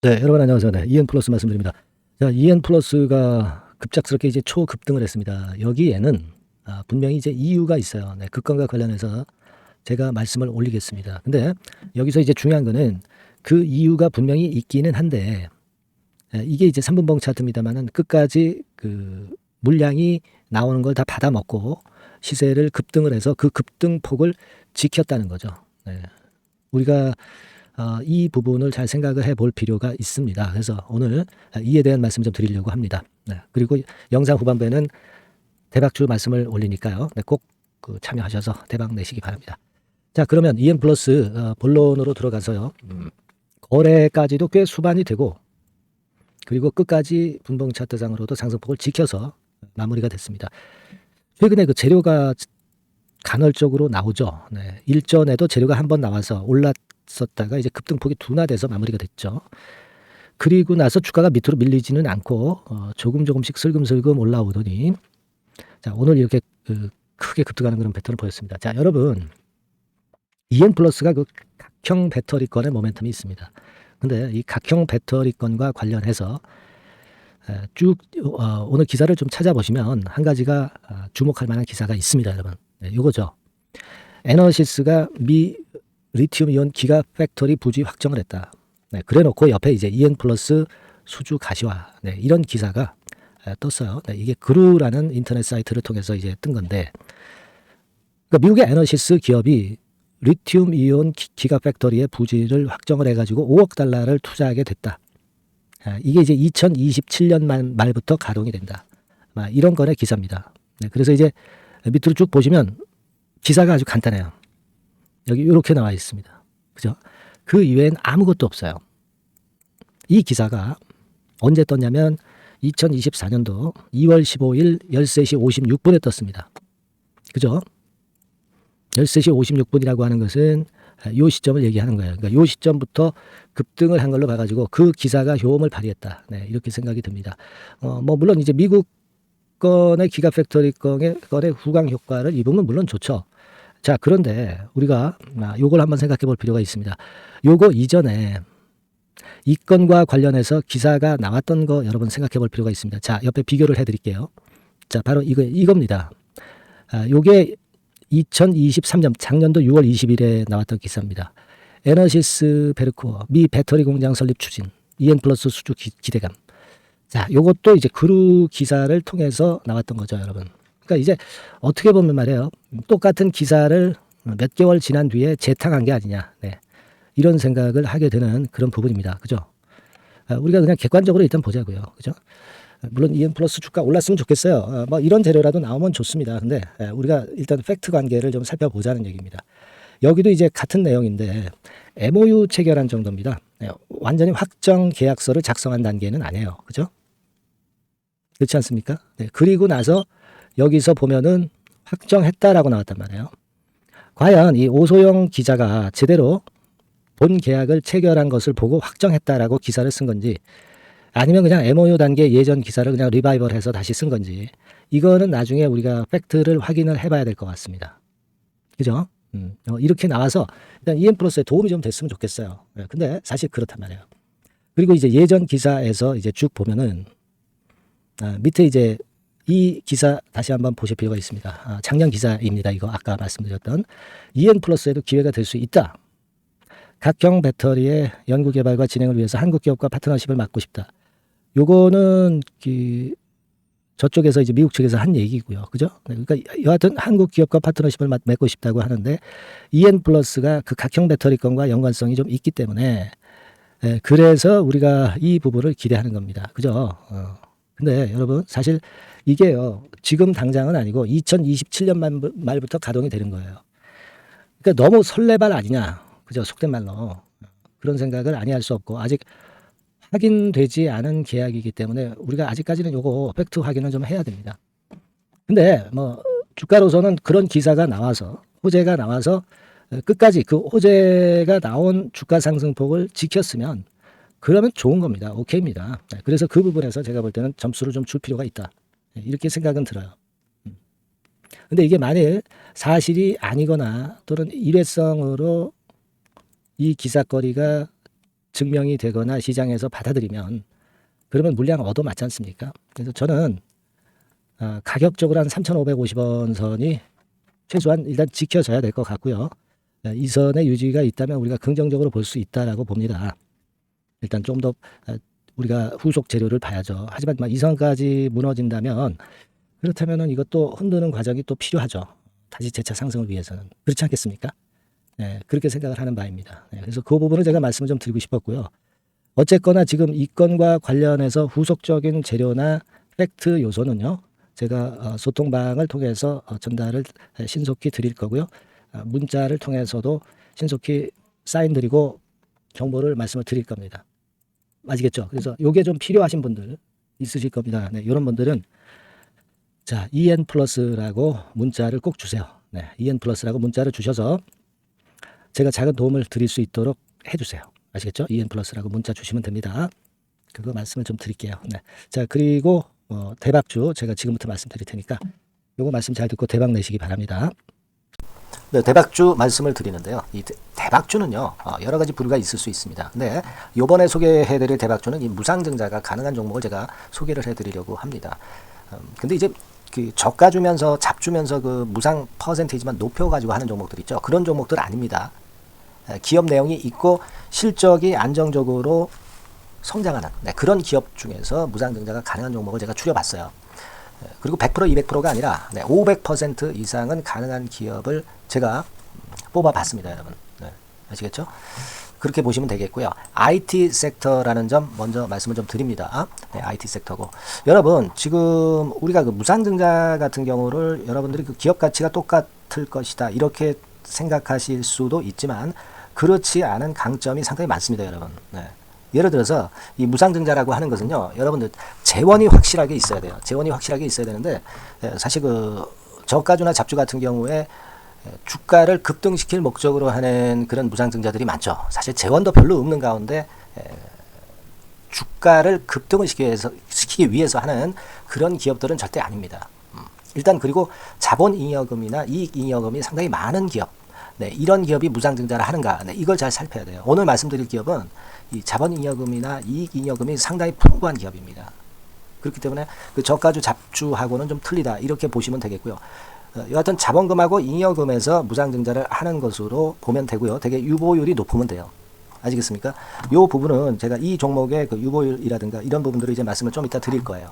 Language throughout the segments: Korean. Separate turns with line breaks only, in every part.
네, 여러분 안녕하세요. 네, EN 플러스 말씀드립니다. 자, EN 플러스가 급작스럽게 이제 초급등을 했습니다. 여기에는 분명히 이제 이유가 있어요. 네, 그건과 관련해서 제가 말씀을 올리겠습니다. 근데 여기서 이제 중요한 거는 그 이유가 분명히 있기는 한데 이게 이제 3분봉 차트입니다만은 끝까지 그 물량이 나오는 걸 다 받아먹고 시세를 급등을 해서 그 급등 폭을 지켰다는 거죠. 네. 우리가 이 부분을 잘 생각을 해볼 필요가 있습니다. 그래서 오늘 이에 대한 말씀 좀 드리려고 합니다. 네. 그리고 영상 후반부에는 대박주 말씀을 올리니까요. 네, 꼭그 참여하셔서 대박 내시기 바랍니다. 자, 그러면 EM 플러스 본론으로 들어가서요. 거래까지도 꽤 수반이 되고 그리고 끝까지 분봉 차트상으로도 상승폭을 지켜서 마무리가 됐습니다. 최근에 그 재료가 간헐적으로 나오죠. 네. 일전에도 재료가 한번 나와서 올랐었다가 이제 급등폭이 둔화돼서 마무리가 됐죠. 그리고 나서 주가가 밑으로 밀리지는 않고 조금씩 슬금슬금 올라오더니 자, 오늘 이렇게 크게 급등하는 그런 패턴을 보였습니다. 자, 여러분 EN 플러스가 그 각형 배터리권의 모멘텀이 있습니다. 근데 이 각형 배터리권과 관련해서 쭉 오늘 기사를 좀 찾아보시면 한 가지가 주목할 만한 기사가 있습니다, 여러분. 네, 요거죠. 에너시스가 미 리튬 이온 기가 팩토리 부지 확정을 했다. 네, 그래놓고 옆에 이제 EN 플러스 수주 가시화 이런 기사가 떴어요. 네, 이게 그루라는 인터넷 사이트를 통해서 이제 뜬 건데, 그러니까 미국의 에너시스 기업이 리튬 이온 기가 팩토리의 부지를 확정을 해가지고 5억 달러를 투자하게 됐다. 이게 이제 2027년 말부터 가동이 된다. 이런 건의 기사입니다. 네, 그래서 이제 밑으로 쭉 보시면 기사가 아주 간단해요. 여기 이렇게 나와 있습니다. 그죠? 그 이외엔 아무것도 없어요. 이 기사가 언제 떴냐면 2024년도 2월 15일 13시 56분에 떴습니다. 그죠? 13시 56분이라고 하는 것은 이 시점을 얘기하는 거예요. 그러니까 이 시점부터 급등을 한 걸로 봐가지고 그 기사가 효험을 발휘했다. 네, 이렇게 생각이 듭니다. 뭐 물론 이제 미국 건의 기가팩토리 건의 후광 효과를 입으면 물론 좋죠. 자, 그런데 우리가 요걸 한번 생각해 볼 필요가 있습니다. 요거 이전에 이 건과 관련해서 기사가 나왔던 거 여러분 생각해 볼 필요가 있습니다. 자, 옆에 비교를 해 드릴게요. 자, 바로 이겁니다. 요게 2023년 작년도 6월 20일에 나왔던 기사입니다. 에너시스 베르코어 미 배터리 공장 설립 추진 EN 플러스 수주 기대감. 자, 요것도 이제 그루 기사를 통해서 나왔던 거죠, 여러분. 그러니까 이제 어떻게 보면 말이에요. 똑같은 기사를 몇 개월 지난 뒤에 재탕한 게 아니냐. 네. 이런 생각을 하게 되는 그런 부분입니다. 그죠? 우리가 그냥 객관적으로 일단 보자고요. 그죠? 물론 EN 플러스 주가 올랐으면 좋겠어요. 뭐 이런 재료라도 나오면 좋습니다. 근데 우리가 일단 팩트 관계를 좀 살펴보자는 얘기입니다. 여기도 이제 같은 내용인데 MOU 체결한 정도입니다. 완전히 확정 계약서를 작성한 단계는 아니에요. 그죠? 그렇지 않습니까? 네, 그리고 나서 여기서 보면은 확정했다라고 나왔단 말이에요. 과연 이 오소영 기자가 제대로 본 계약을 체결한 것을 보고 확정했다라고 기사를 쓴 건지 아니면 그냥 MOU 단계 예전 기사를 그냥 리바이벌해서 다시 쓴 건지 이거는 나중에 우리가 팩트를 확인을 해봐야 될 것 같습니다. 그죠? 이렇게 나와서 일단 EN 플러스에 도움이 좀 됐으면 좋겠어요. 근데 사실 그렇단 말이에요. 그리고 이제 예전 기사에서 이제 쭉 보면은 밑에 이제 이 기사 다시 한번 보실 필요가 있습니다. 작년 기사입니다. 이거 아까 말씀드렸던 EN 플러스에도 기회가 될 수 있다. 각형 배터리의 연구 개발과 진행을 위해서 한국 기업과 파트너십을 맡고 싶다. 요거는 저쪽에서 이제 미국 측에서 한 얘기고요. 그죠? 그러니까 여하튼 한국 기업과 파트너십을 맺고 싶다고 하는데 EN 플러스가 그 각형 배터리 건과 연관성이 좀 있기 때문에 그래서 우리가 이 부분을 기대하는 겁니다. 그죠? 근데 여러분 사실 이게요. 지금 당장은 아니고 2027년 말부터 가동이 되는 거예요. 그러니까 너무 설레발 아니냐. 그죠? 속된 말로. 그런 생각을 아니할 수 없고 아직 확인되지 않은 계약이기 때문에 우리가 아직까지는 요거 팩트 확인을 좀 해야 됩니다. 근데 뭐 주가로서는 그런 기사가 나와서 호재가 나와서 끝까지 그 호재가 나온 주가 상승폭을 지켰으면 그러면 좋은 겁니다. 오케이입니다. 그래서 그 부분에서 제가 볼 때는 점수를 좀 줄 필요가 있다. 이렇게 생각은 들어요. 근데 이게 만일 사실이 아니거나 또는 일회성으로 이 기사거리가 증명이 되거나 시장에서 받아들이면 그러면 물량 얻어맞지 않습니까? 그래서 저는 가격적으로 한 3,550원 선이 최소한 일단 지켜져야 될 것 같고요. 이 선의 유지가 있다면 우리가 긍정적으로 볼 수 있다라고 봅니다. 일단 좀 더 우리가 후속 재료를 봐야죠. 하지만 이 선까지 무너진다면 그렇다면 이것도 흔드는 과정이 또 필요하죠. 다시 재차 상승을 위해서는. 그렇지 않겠습니까? 네, 그렇게 생각을 하는 바입니다. 네, 그래서 그 부분을 제가 말씀을 좀 드리고 싶었고요. 어쨌거나 지금 이 건과 관련해서 후속적인 재료나 팩트 요소는요. 제가 소통방을 통해서 전달을 신속히 드릴 거고요. 문자를 통해서도 신속히 사인 드리고 정보를 말씀을 드릴 겁니다. 아시겠죠? 그래서 요게 좀 필요하신 분들 있으실 겁니다. 네, 이런 분들은 자, EN 플러스라고 문자를 꼭 주세요. 네, EN 플러스라고 문자를 주셔서 제가 작은 도움을 드릴 수 있도록 해주세요. 아시겠죠? EN 플러스라고 문자 주시면 됩니다. 그거 말씀을 좀 드릴게요. 네. 자, 그리고 대박주 제가 지금부터 말씀드릴 테니까 요거 말씀 잘 듣고 대박 내시기 바랍니다. 네, 대박주 말씀을 드리는데요. 이 대박주는요, 여러 가지 부류가 있을 수 있습니다. 근데 요번에 소개해드릴 대박주는 이 무상증자가 가능한 종목을 제가 소개를 해드리려고 합니다. 근데 이제 그 저가 주면서 잡주면서 그 무상 퍼센테이지만 높여가지고 하는 종목들 있죠. 그런 종목들 아닙니다. 기업 내용이 있고 실적이 안정적으로 성장하는 그런 기업 중에서 무상증자가 가능한 종목을 제가 추려봤어요. 그리고 100% 200%가 아니라 500% 이상은 가능한 기업을 제가 뽑아봤습니다, 여러분. 네, 아시겠죠? 그렇게 보시면 되겠고요. IT 섹터라는 점 먼저 말씀을 좀 드립니다. 네, IT 섹터고 여러분 지금 우리가 그 무상증자 같은 경우를 여러분들이 그 기업 가치가 똑같을 것이다 이렇게 생각하실 수도 있지만 그렇지 않은 강점이 상당히 많습니다, 여러분. 네. 예를 들어서 이 무상증자라고 하는 것은요, 여러분들 재원이 확실하게 있어야 돼요. 재원이 확실하게 있어야 되는데 사실 그 저가주나 잡주 같은 경우에 주가를 급등시킬 목적으로 하는 그런 무상증자들이 많죠. 사실 재원도 별로 없는 가운데 주가를 급등을 시키기 위해서 하는 그런 기업들은 절대 아닙니다. 일단 그리고 자본잉여금이나 이익잉여금이 상당히 많은 기업, 네, 이런 기업이 무상증자를 하는가, 네, 이걸 잘 살펴야 돼요. 오늘 말씀드릴 기업은 이 자본잉여금이나 이익잉여금이 상당히 풍부한 기업입니다. 그렇기 때문에 그 저가주 잡주하고는 좀 틀리다 이렇게 보시면 되겠고요. 여하튼 자본금하고 잉여금에서 무상증자를 하는 것으로 보면 되고요. 되게 유보율이 높으면 돼요. 아시겠습니까? 이 부분은 제가 이 종목의 그 유보율이라든가 이런 부분들을 이제 말씀을 좀 이따 드릴 거예요.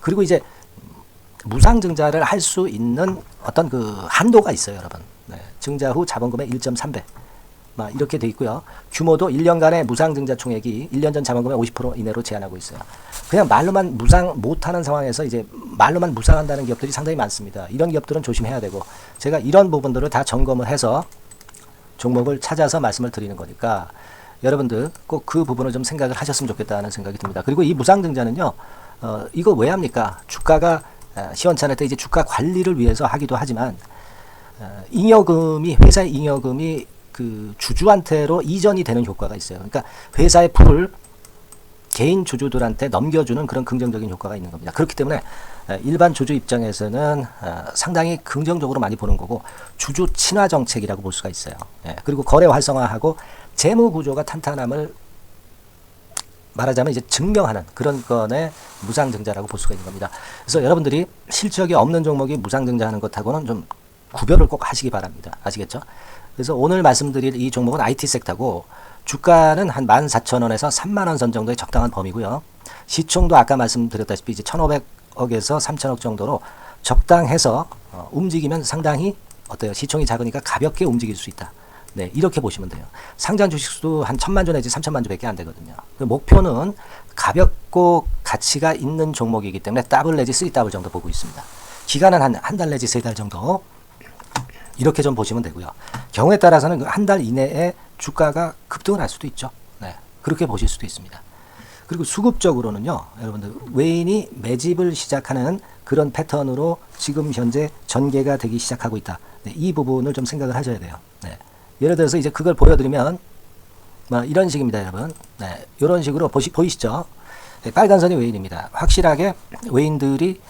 그리고 이제 무상증자를 할 수 있는 어떤 그 한도가 있어요, 여러분. 네, 증자 후 자본금의 1.3배. 이렇게 돼 있고요. 규모도 1년간의 무상증자 총액이 1년 전 자본금의 50% 이내로 제한하고 있어요. 그냥 말로만 무상 못하는 상황에서 이제 말로만 무상한다는 기업들이 상당히 많습니다. 이런 기업들은 조심해야 되고 제가 이런 부분들을 다 점검을 해서 종목을 찾아서 말씀을 드리는 거니까 여러분들 꼭 그 부분을 좀 생각을 하셨으면 좋겠다는 생각이 듭니다. 그리고 이 무상증자는요, 이거 왜 합니까? 주가가 시원찮을 때 이제 주가 관리를 위해서 하기도 하지만 회사의 잉여금이 그 주주한테로 이전이 되는 효과가 있어요. 그러니까 회사의 풀을 개인 주주들한테 넘겨주는 그런 긍정적인 효과가 있는 겁니다. 그렇기 때문에 일반 주주 입장에서는 상당히 긍정적으로 많이 보는 거고 주주 친화 정책이라고 볼 수가 있어요. 그리고 거래 활성화하고 재무 구조가 탄탄함을 말하자면 이제 증명하는 그런 건의 무상증자라고 볼 수가 있는 겁니다. 그래서 여러분들이 실적이 없는 종목이 무상증자하는 것하고는 좀 구별을 꼭 하시기 바랍니다. 아시겠죠? 그래서 오늘 말씀드릴 이 종목은 IT 섹터고 주가는 한 14,000원에서 30,000원 선 정도의 적당한 범위고요. 시총도 아까 말씀드렸다시피 이제 1,500억에서 3,000억 정도로 적당해서 움직이면 상당히 어때요? 시총이 작으니까 가볍게 움직일 수 있다. 네, 이렇게 보시면 돼요. 상장 주식수도 한 1,000만 주 내지 3,000만 주밖에 안 되거든요. 목표는 가볍고 가치가 있는 종목이기 때문에 더블 내지 3더블 정도 보고 있습니다. 기간은 한 달 내지 3달 정도 이렇게 좀 보시면 되고요. 경우에 따라서는 한 달 이내에 주가가 급등을 할 수도 있죠. 네, 그렇게 보실 수도 있습니다. 그리고 수급적으로는요, 여러분들 외인이 매집을 시작하는 그런 패턴으로 지금 현재 전개가 되기 시작하고 있다. 네, 이 부분을 좀 생각을 하셔야 돼요. 네, 예를 들어서 이제 그걸 보여드리면 이런 식입니다, 여러분. 네, 이런 식으로 보이시죠? 네, 빨간 선이 외인입니다. 확실하게 외인들이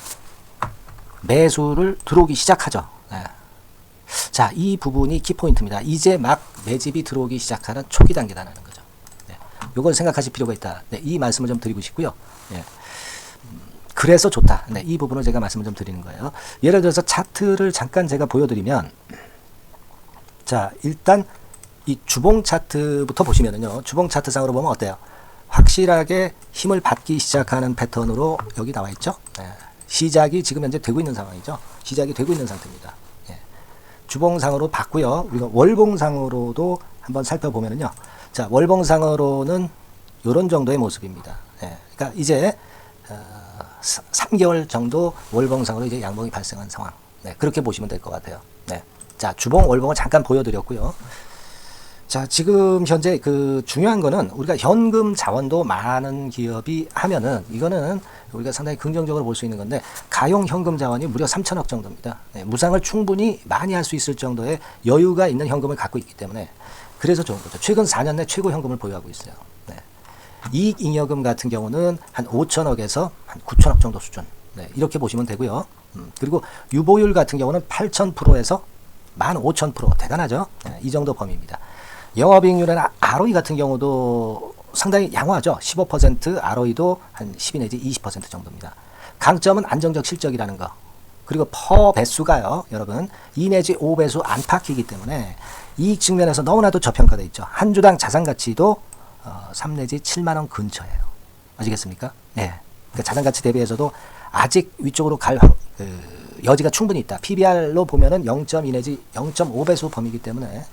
매수를 들어오기 시작하죠. 네. 자, 이 부분이 키포인트입니다. 이제 막 매집이 들어오기 시작하는 초기 단계라는 거죠. 네. 요걸 생각하실 필요가 있다. 네, 이 말씀을 좀 드리고 싶고요. 예. 그래서 좋다. 네, 이 부분을 제가 말씀을 좀 드리는 거예요. 예를 들어서 차트를 잠깐 제가 보여드리면, 자, 일단 이 주봉 차트부터 보시면은요, 주봉 차트상으로 보면 어때요? 확실하게 힘을 받기 시작하는 패턴으로 여기 나와 있죠. 예. 시작이 지금 현재 되고 있는 상황이죠. 시작이 되고 있는 상태입니다. 예. 주봉상으로 봤고요. 우리가 월봉상으로도 한번 살펴보면은요, 자, 월봉상으로는 이런 정도의 모습입니다. 예. 그러니까 이제 3개월 정도 월봉상으로 이제 양봉이 발생한 상황. 네, 그렇게 보시면 될 것 같아요. 네. 자, 주봉, 월봉을 잠깐 보여드렸고요. 자, 지금 현재 그 중요한 거는 우리가 현금 자원도 많은 기업이 하면은 이거는 우리가 상당히 긍정적으로 볼 수 있는 건데, 가용 현금 자원이 무려 3천억 정도입니다. 네, 무상을 충분히 많이 할 수 있을 정도의 여유가 있는 현금을 갖고 있기 때문에 그래서 좋은 거죠. 최근 4년 내 최고 현금을 보유하고 있어요. 네. 이익잉여금 같은 경우는 한 5천억에서 한 9천억 정도 수준. 네, 이렇게 보시면 되고요. 그리고 유보율 같은 경우는 8,000%에서 15,000%. 대단하죠? 네, 이 정도 범위입니다. 영업이익률이나 ROE 같은 경우도 상당히 양호하죠. 15%, ROE도 한 12 내지 20% 정도입니다. 강점은 안정적 실적이라는 거. 그리고 퍼 배수가요, 여러분 2 내지 5배수 안팎이기 때문에 이익 측면에서 너무나도 저평가되어 있죠. 한 주당 자산 가치도 3 내지 7만 원 근처예요. 아시겠습니까? 네. 그러니까 자산 가치 대비해서도 아직 위쪽으로 갈 여지가 충분히 있다. PBR로 보면은 0.2 내지 0.5배수 범위이기 때문에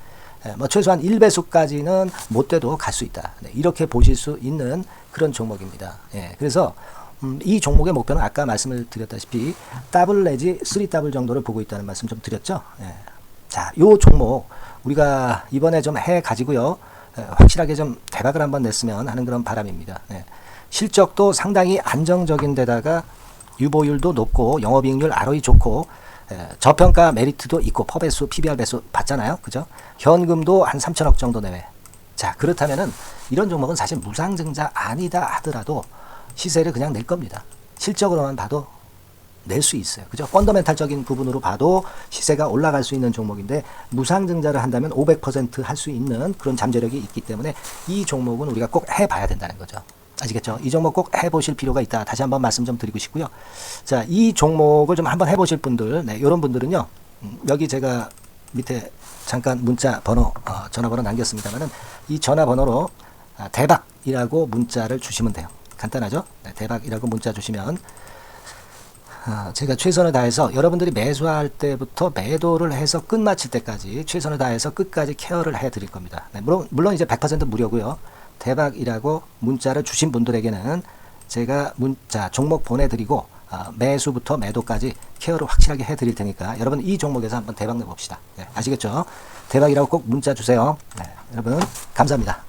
뭐 최소한 1배수까지는 못 돼도 갈 수 있다. 네, 이렇게 보실 수 있는 그런 종목입니다. 예, 그래서 이 종목의 목표는 아까 말씀을 드렸다시피 더블 내지 3더블 정도를 보고 있다는 말씀 좀 드렸죠. 예. 자, 요 종목 우리가 이번에 좀 해 가지고요, 확실하게 좀 대박을 한번 냈으면 하는 그런 바람입니다. 예. 실적도 상당히 안정적인 데다가 유보율도 높고 영업이익률 ROE 좋고 저평가 메리트도 있고 퍼배수, PBR 배수 봤잖아요. 그죠? 현금도 한 3천억 정도 내외. 자, 그렇다면은 이런 종목은 사실 무상증자 아니다 하더라도 시세를 그냥 낼 겁니다. 실적으로만 봐도 낼 수 있어요. 그죠? 펀더멘탈적인 부분으로 봐도 시세가 올라갈 수 있는 종목인데 무상증자를 한다면 500% 할 수 있는 그런 잠재력이 있기 때문에 이 종목은 우리가 꼭 해봐야 된다는 거죠. 아시겠죠? 이 종목 꼭 해보실 필요가 있다. 다시 한번 말씀 좀 드리고 싶고요. 자, 이 종목을 좀 한번 해보실 분들, 네, 이런 분들은요, 여기 제가 밑에 잠깐 문자 번호, 전화번호 남겼습니다만은 이 전화번호로 대박이라고 문자를 주시면 돼요. 간단하죠? 네, 대박이라고 문자 주시면 제가 최선을 다해서 여러분들이 매수할 때부터 매도를 해서 끝마칠 때까지 최선을 다해서 끝까지 케어를 해드릴 겁니다. 네, 물론 이제 100% 무료고요. 대박이라고 문자를 주신 분들에게는 제가 문자 종목 보내드리고 매수부터 매도까지 케어를 확실하게 해드릴 테니까 여러분 이 종목에서 한번 대박 내봅시다. 네, 아시겠죠? 대박이라고 꼭 문자 주세요. 네, 여러분 감사합니다.